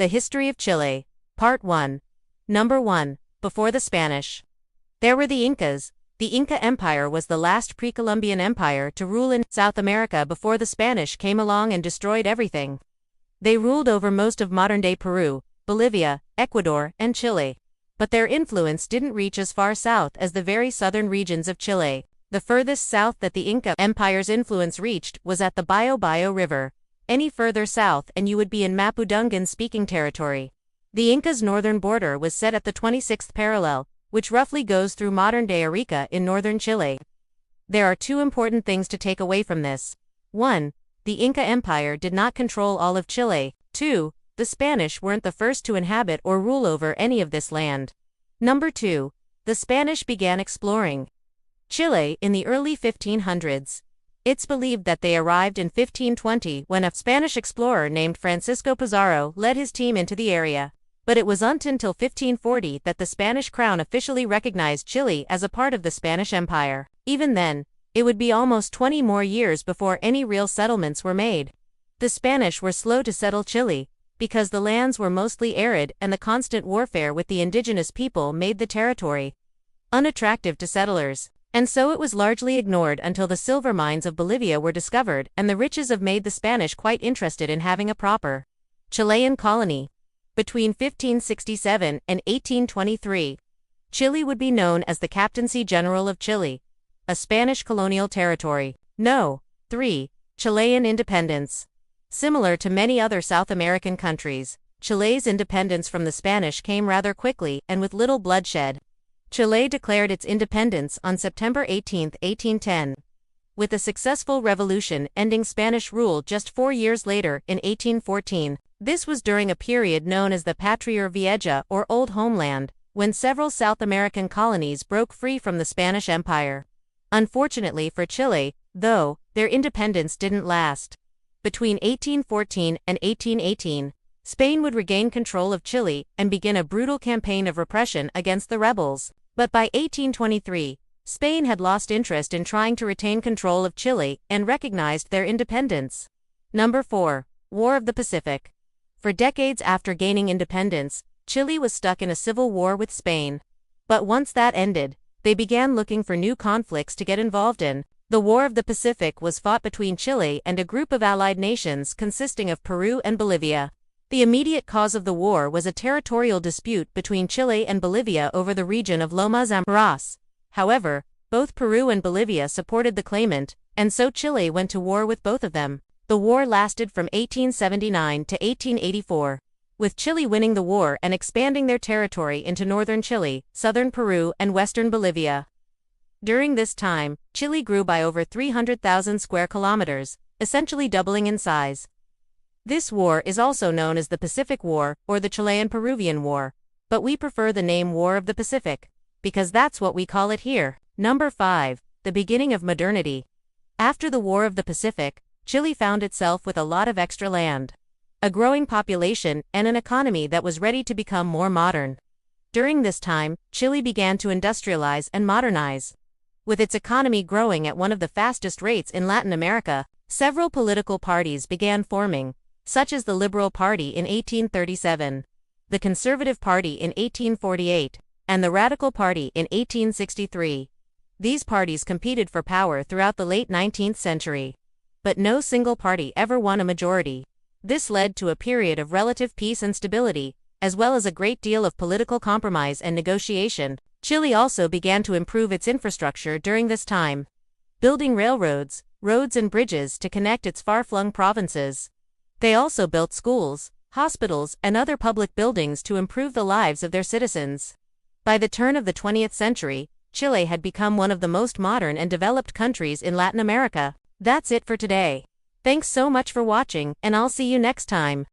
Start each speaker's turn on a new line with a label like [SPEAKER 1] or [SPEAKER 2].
[SPEAKER 1] The History of Chile. Part 1. Number 1. Before the Spanish. There were the Incas. The Inca Empire was the last pre-Columbian empire to rule in South America before the Spanish came along and destroyed everything. They ruled over most of modern-day Peru, Bolivia, Ecuador, and Chile. But their influence didn't reach as far south as the very southern regions of Chile. The furthest south that the Inca Empire's influence reached was at the Biobío River. Any further south and you would be in Mapudungun-speaking territory. The Inca's northern border was set at the 26th parallel, which roughly goes through modern-day Arica in northern Chile. There are two important things to take away from this. 1. The Inca Empire did not control all of Chile. 2. The Spanish weren't the first to inhabit or rule over any of this land. Number 2. The Spanish began exploring Chile in the early 1500s. It's believed that they arrived in 1520 when a Spanish explorer named Francisco Pizarro led his team into the area. But it wasn't until 1540 that the Spanish crown officially recognized Chile as a part of the Spanish Empire. Even then, it would be almost 20 more years before any real settlements were made. The Spanish were slow to settle Chile, because the lands were mostly arid and the constant warfare with the indigenous people made the territory unattractive to settlers. And so it was largely ignored until the silver mines of Bolivia were discovered and the riches of made the Spanish quite interested in having a proper Chilean colony. Between 1567 and 1823, Chile would be known as the Captaincy General of Chile, a Spanish colonial territory. 3. Chilean independence. Similar to many other South American countries, Chile's independence from the Spanish came rather quickly and with little bloodshed. Chile declared its independence on September 18, 1810, with a successful revolution ending Spanish rule just 4 years later in 1814. This was during a period known as the Patria Vieja or Old Homeland, when several South American colonies broke free from the Spanish Empire. Unfortunately for Chile, though, their independence didn't last. Between 1814 and 1818, Spain would regain control of Chile and begin a brutal campaign of repression against the rebels. But by 1823, Spain had lost interest in trying to retain control of Chile and recognized their independence. Number 4. War of the Pacific. For decades after gaining independence, Chile was stuck in a civil war with Spain. But once that ended, they began looking for new conflicts to get involved in. The War of the Pacific was fought between Chile and a group of allied nations consisting of Peru and Bolivia. The immediate cause of the war was a territorial dispute between Chile and Bolivia over the region of Lomas Amaras. However, both Peru and Bolivia supported the claimant, and so Chile went to war with both of them. The war lasted from 1879 to 1884, with Chile winning the war and expanding their territory into northern Chile, southern Peru, and western Bolivia. During this time, Chile grew by over 300,000 square kilometers, essentially doubling in size. This war is also known as the Pacific War or the Chilean-Peruvian War, but we prefer the name War of the Pacific, because that's what we call it here. Number 5. The beginning of modernity. After the War of the Pacific, Chile found itself with a lot of extra land, a growing population, and an economy that was ready to become more modern. During this time, Chile began to industrialize and modernize. With its economy growing at one of the fastest rates in Latin America, several political parties began forming, such as the Liberal Party in 1837, the Conservative Party in 1848, and the Radical Party in 1863. These parties competed for power throughout the late 19th century, but no single party ever won a majority. This led to a period of relative peace and stability, as well as a great deal of political compromise and negotiation. Chile also began to improve its infrastructure during this time, building railroads, roads and bridges to connect its far-flung provinces. They also built schools, hospitals, and other public buildings to improve the lives of their citizens. By the turn of the 20th century, Chile had become one of the most modern and developed countries in Latin America. That's it for today. Thanks so much for watching, and I'll see you next time.